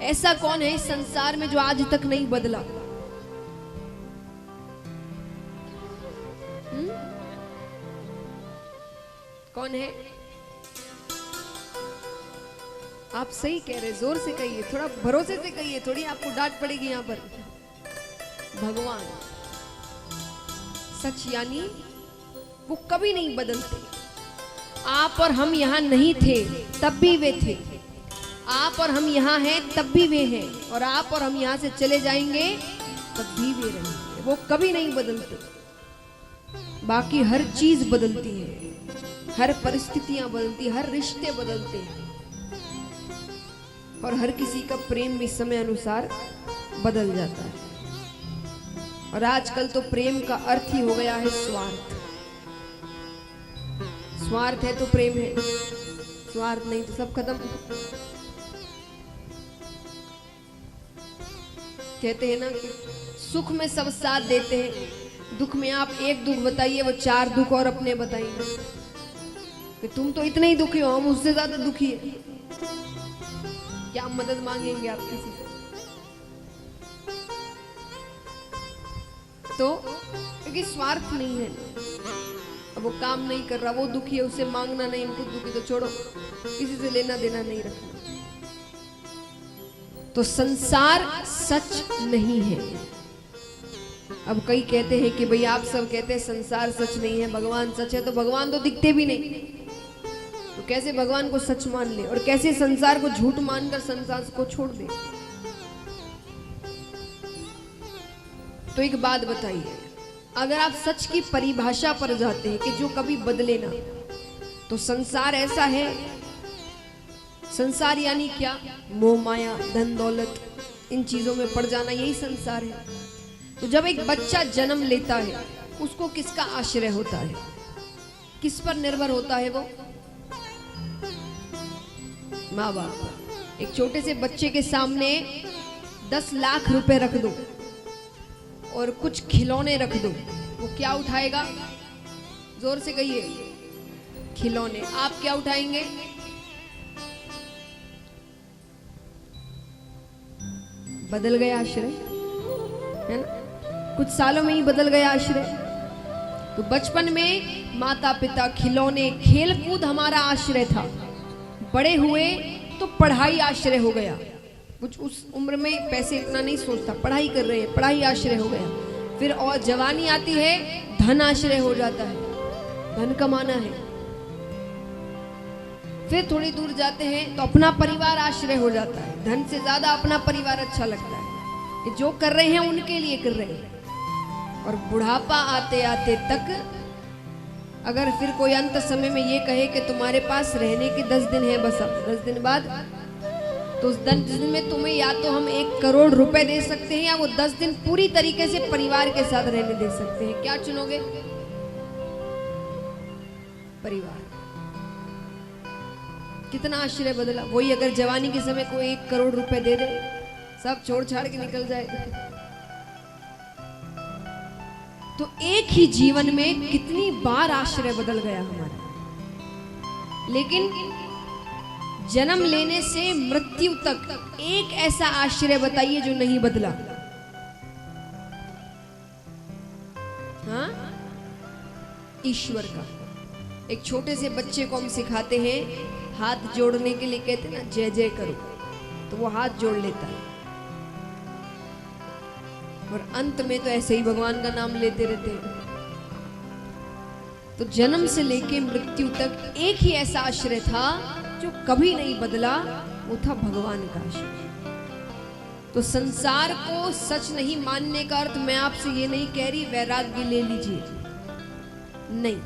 ऐसा कौन है इस संसार में जो आज तक नहीं बदला? कौन है? आप सही कह रहे, जोर से कहिए, थोड़ा भरोसे से कहिए, थोड़ी आपको डांट पड़ेगी यहां पर। भगवान सच, यानी वो कभी नहीं बदलते। आप और हम यहां नहीं थे तब भी वे थे, आप और हम यहां हैं तब भी वे हैं, और आप और हम यहां से चले जाएंगे तब भी वे रहेंगे। वो कभी नहीं बदलते। बाकी हर चीज बदलती है, हर परिस्थितियां बदलती, हर रिश्ते बदलते हैं, और हर किसी का प्रेम भी समय अनुसार बदल जाता है। और आजकल तो प्रेम का अर्थ ही हो गया है स्वार्थ। स्वार्थ है तो प्रेम है, स्वार्थ नहीं तो सब खत्म। कहते हैं ना कि सुख में सब साथ देते हैं, दुख में आप एक दुख बताइए, वो 4 दुख और अपने बताइए कि तुम तो इतने ही दुखी हो, हम उससे ज्यादा दुखी है। क्या मदद मांगेंगे आप किसी से? तो क्योंकि स्वार्थ नहीं है, अब वो काम नहीं कर रहा, वो दुखी है, उससे मांगना नहीं, इनको दुखी तो छोड़ो, किसी से लेना देना नहीं रखना। तो संसार सच नहीं है। अब कई कहते हैं कि भाई आप सब कहते हैं संसार सच नहीं है, भगवान सच है, तो भगवान तो दिखते भी नहीं, तो कैसे भगवान को सच मान ले, और कैसे संसार को झूठ मानकर संसार को छोड़ दे? तो एक बात बताइए, अगर आप सच की परिभाषा पर जाते हैं कि जो कभी बदले ना, तो संसार ऐसा है? संसार यानी क्या? मोह माया, धन दौलत, इन चीजों में पड़ जाना, यही संसार है। तो जब एक बच्चा जन्म लेता है, उसको किसका आश्रय होता है? किस पर निर्भर होता है वो? माँ बाप। एक छोटे से बच्चे के सामने 10 लाख रुपए रख दो और कुछ खिलौने रख दो, वो क्या उठाएगा? जोर से कहिए। खिलौने। आप क्या उठाएंगे? बदल गया आश्रय, है ना? कुछ सालों में ही बदल गया आश्रय। तो बचपन में माता पिता, खिलौने, खेल कूद हमारा आश्रय था। बड़े हुए तो पढ़ाई आश्रय हो गया। कुछ उस उम्र में पैसे इतना नहीं सोचता, पढ़ाई कर रहे हैं, पढ़ाई आश्रय हो गया। फिर और जवानी आती है, धन आश्रय हो जाता है, धन कमाना है। फिर थोड़ी दूर जाते हैं तो अपना परिवार आश्रय हो जाता है। धन से ज्यादा अपना परिवार अच्छा लगता है कि जो कर रहे हैं उनके लिए कर रहे हैं। और बुढ़ापा आते आते तक अगर फिर कोई अंत समय में ये कहे कि तुम्हारे पास रहने के 10 दिन है, बस अब 10 दिन बाद, तो उस 10 दिन में तुम्हें या तो हम 1 करोड़ रुपए दे सकते हैं, या वो 10 दिन पूरी तरीके से परिवार के साथ रहने दे सकते हैं। क्या चुनोगे? परिवार। कितना आश्रय बदला। वही अगर जवानी के समय कोई 1 करोड़ रुपए दे दे, सब छोड़ छाड़ के निकल जाए। तो एक ही जीवन में कितनी बार आश्रय बदल गया हमारा। लेकिन जन्म लेने से मृत्यु तक एक ऐसा आश्रय बताइए जो नहीं बदला। हाँ, ईश्वर का। एक छोटे से बच्चे को हम सिखाते हैं हाथ जोड़ने के लिए, कहते हैं ना जय जय करो, तो वो हाथ जोड़ लेता है, और अंत में तो ऐसे ही भगवान का नाम लेते रहते हैं। तो जन्म से लेके मृत्यु तक एक ही ऐसा आश्रय था जो कभी नहीं बदला, वो था भगवान का आश्रय। तो संसार को सच नहीं मानने का अर्थ मैं आपसे ये नहीं कह रही वैराग्य ले लीजिए, नहीं।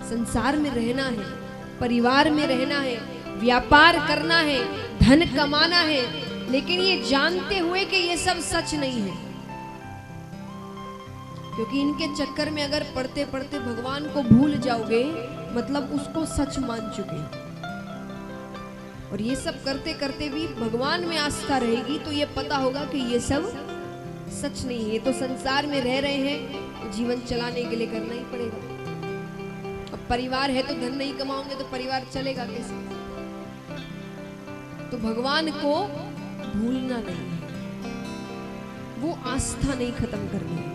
संसार में रहना है, परिवार में रहना है, व्यापार करना है, धन कमाना है, लेकिन ये जानते हुए कि ये सब सच नहीं है। क्योंकि इनके चक्कर में अगर पढ़ते पढ़ते भगवान को भूल जाओगे, मतलब उसको सच मान चुके। और ये सब करते करते भी भगवान में आस्था रहेगी तो ये पता होगा कि ये सब सच नहीं है। ये तो संसार में रह रहे हैं, तो जीवन चलाने के लिए करना ही पड़ेगा। अब परिवार है तो धन नहीं कमाओगे तो परिवार चलेगा कैसे? तो भगवान को भूलना नहीं है, वो आस्था नहीं खत्म करनी है।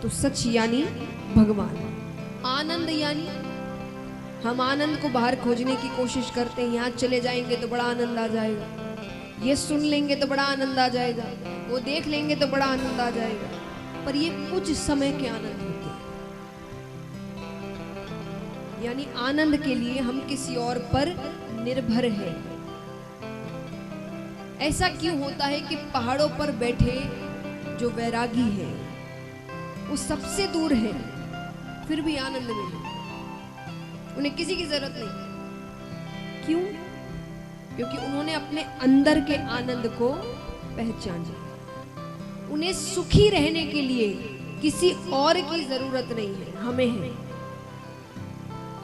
तो सच यानी भगवान, आनंद यानी हम आनंद को बाहर खोजने की कोशिश करते हैं। यहाँ चले जाएंगे तो बड़ा आनंद आ जाएगा, ये सुन लेंगे तो बड़ा आनंद आ जाएगा, वो देख लेंगे तो बड़ा आनंद आ जाएगा, पर ये कुछ समय के आनंद होते हैं। यानी आनंद के लिए हम किसी और पर निर्भर हैं। ऐसा क्यों होता है कि पहाड़ों पर बैठे जो वैरागी है वो सबसे दूर है, फिर भी आनंद में है, उन्हें किसी की जरूरत नहीं। क्यों? क्योंकि उन्होंने अपने अंदर के आनंद को पहचाना। उन्हें सुखी रहने के लिए किसी और की जरूरत नहीं है, हमें है।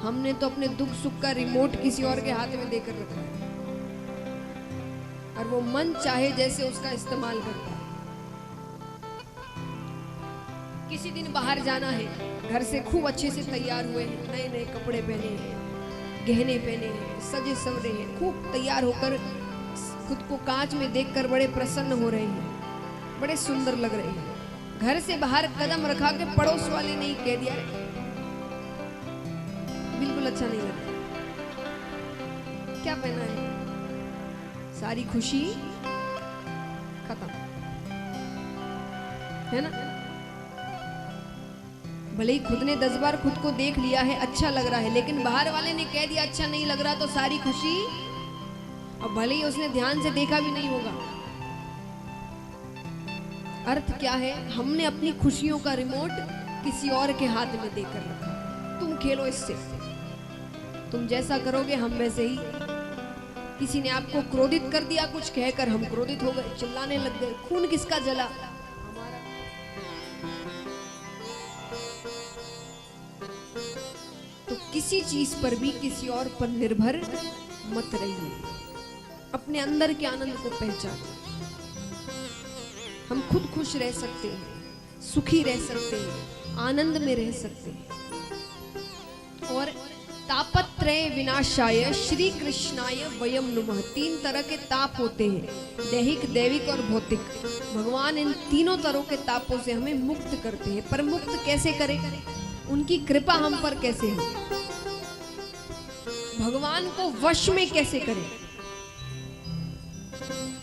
हमने तो अपने दुख सुख का रिमोट किसी और के हाथ में देकर रखा है और वो मन चाहे जैसे उसका इस्तेमाल करता है। किसी दिन बाहर जाना है, घर से खूब अच्छे से तैयार हुए हैं, नए नए कपड़े पहने हैं, गहने पहने हैं, सजे सवरे हैं, खूब तैयार होकर खुद को कांच में देखकर बड़े प्रसन्न हो रहे हैं, बड़े सुंदर लग रहे हैं। घर से बाहर कदम रखा के पड़ोस वाले ने ही कह दिया बिल्कुल अच्छा नहीं लगता, क्या पहना है, सारी खुशी खत्म, है ना। भले ही खुद ने 10 बार खुद को देख लिया है, अच्छा लग रहा है, लेकिन बाहर वाले ने कह दिया अच्छा नहीं लग रहा तो सारी खुशी, और भले ही उसने ध्यान से देखा भी नहीं होगा। अर्थ क्या है? हमने अपनी खुशियों का रिमोट किसी और के हाथ में देकर रखा। तुम खेलो इससे, तुम जैसा करोगे हम वैसे ही। किसी ने आपको क्रोधित कर दिया, कुछ कहकर हम क्रोधित हो गए, चिल्लाने लग गए, खून किसका जला? तो किसी चीज पर भी किसी और पर निर्भर मत रहिए, अपने अंदर के आनंद को पहचानो। हम खुद खुश रह सकते हैं, सुखी रह सकते हैं, आनंद में रह सकते हैं। और तापत्रय विनाशाय श्री कृष्णाय वयम नुमः, 3 तरह के ताप होते हैं, दैहिक, दैविक और भौतिक। भगवान इन तीनों तरह के तापों से हमें मुक्त करते हैं। पर मुक्त कैसे करें? उनकी कृपा हम पर कैसे हो? भगवान को वश में कैसे करें?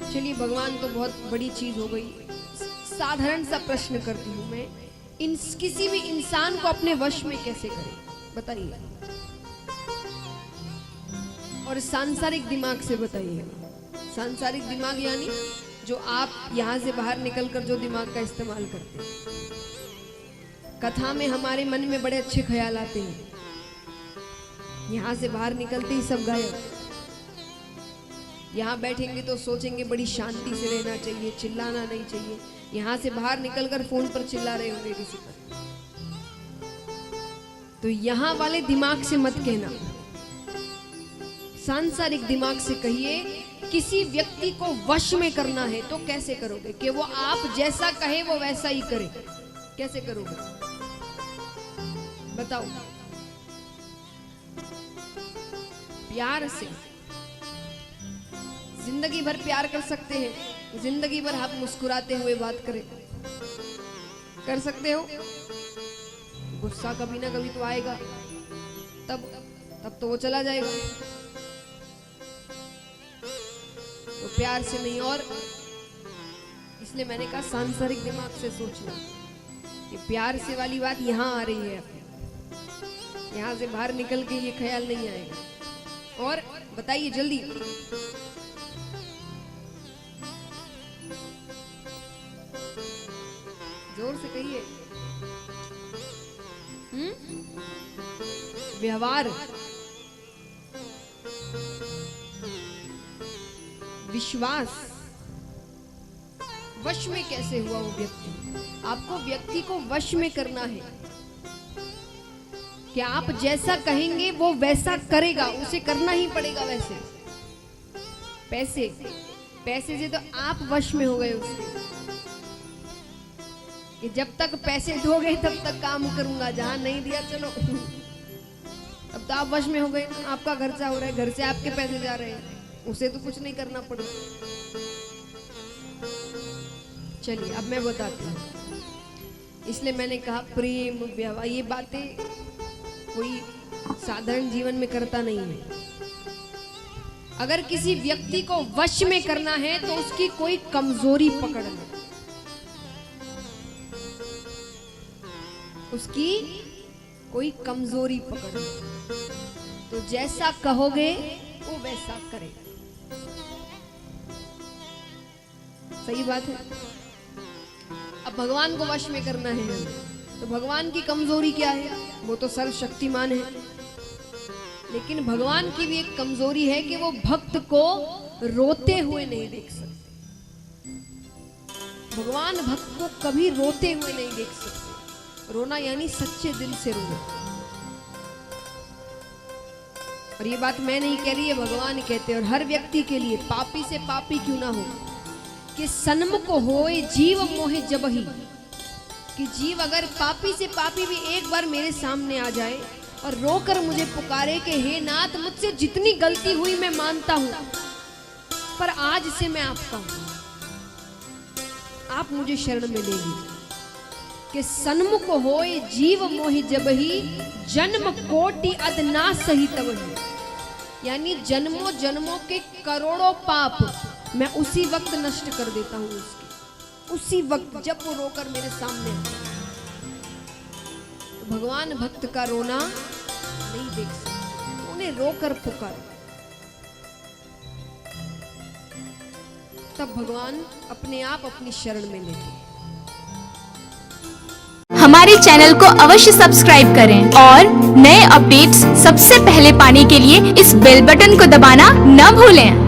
चलिए, भगवान तो बहुत बड़ी चीज हो गई, साधारण सा प्रश्न करती हूं मैं, किसी भी इंसान को अपने वश में कैसे करें, बताइए। और सांसारिक दिमाग से बताइए। सांसारिक दिमाग यानी जो आप यहां से बाहर निकलकर जो दिमाग का इस्तेमाल करते हैं। कथा में हमारे मन में बड़े अच्छे ख्याल आते हैं, यहां से बाहर निकलते ही सब गायब। यहाँ बैठेंगे तो सोचेंगे बड़ी शांति से रहना चाहिए, चिल्लाना नहीं चाहिए, यहाँ से बाहर निकलकर फोन पर चिल्ला रहे होंगे किसी पर। तो यहाँ वाले दिमाग से मत कहना, सांसारिक दिमाग से कहिए। किसी व्यक्ति को वश में करना है तो कैसे करोगे? कि वो आप जैसा कहे वो वैसा ही करे। कैसे करोगे बताओ? प्यार से। जिंदगी भर प्यार कर सकते हैं, जिंदगी भर आप मुस्कुराते हुए बात करें, कर सकते हो? गुस्सा कभी ना कभी तो आएगा, तब तो वो चला जाएगा। तो प्यार से नहीं। और इसलिए मैंने कहा सांसारिक दिमाग से सोचना। ये प्यार से वाली बात यहाँ आ रही है, यहाँ से बाहर निकल के ये ख्याल नहीं आएगा। और बताइए जल्दी, जोर से कहिए। व्यवहार, विश्वास, वश में कैसे हुआ वो व्यक्ति? आपको व्यक्ति को वश में करना है कि आप जैसा कहेंगे वो वैसा करेगा, उसे करना ही पड़ेगा वैसे। पैसे से तो आप वश में हो गए उसके, कि जब तक पैसे दोगे तब तक काम करूंगा, जहां नहीं दिया चलो। तब तो आप वश में हो गए, आपका खर्चा हो रहा है, घर से आपके पैसे जा रहे हैं, उसे तो कुछ नहीं करना पड़ेगा। चलिए अब मैं बताती हूँ, इसलिए मैंने कहा प्रेम व्यवहार ये बातें कोई साधारण जीवन में करता नहीं है। अगर किसी व्यक्ति को वश में करना है तो उसकी कोई कमजोरी पकड़ लो, उसकी कोई कमजोरी पकड़ लो, तो जैसा कहोगे वो वैसा करेगा। सही बात है। अब भगवान को वश में करना है तो भगवान की कमजोरी क्या है? वो तो सर्वशक्तिमान है, लेकिन भगवान की भी एक कमजोरी है कि वो भक्त को रोते हुए नहीं देख सकते। भगवान भक्त को कभी रोते हुए नहीं देख सकते। रोना यानी सच्चे दिल से रोना। और ये बात मैं नहीं कह रही है, भगवान कहते हैं। और हर व्यक्ति के लिए, पापी से पापी क्यों ना हो, कि सन्मुख होए जीव मोहे जबहि, कि जीव अगर पापी से पापी भी एक बार मेरे सामने आ जाए और रोकर मुझे पुकारे कि हे नाथ, मुझसे जितनी गलती हुई मैं मानता हूं, पर आज से मैं आपका हूं, आप मुझे शरण में ले लीजिए। कि सन्मुख होए जीव मोहि जबहि, जन्म कोटि अदना सही तबहि, यानी जन्मों जन्मों के करोड़ों पाप मैं उसी वक्त नष्ट कर देता हूं उसके, उसी वक्त जब वो रोकर मेरे सामने आता है। तो भगवान भक्त का रोना नहीं देख सकते, उन्हें रोकर पुकारो, तब भगवान अपने आप अपनी शरण में लेते हैं। हमारे चैनल को अवश्य सब्सक्राइब करें और नए अपडेट्स सबसे पहले पाने के लिए इस बेल बटन को दबाना न भूलें।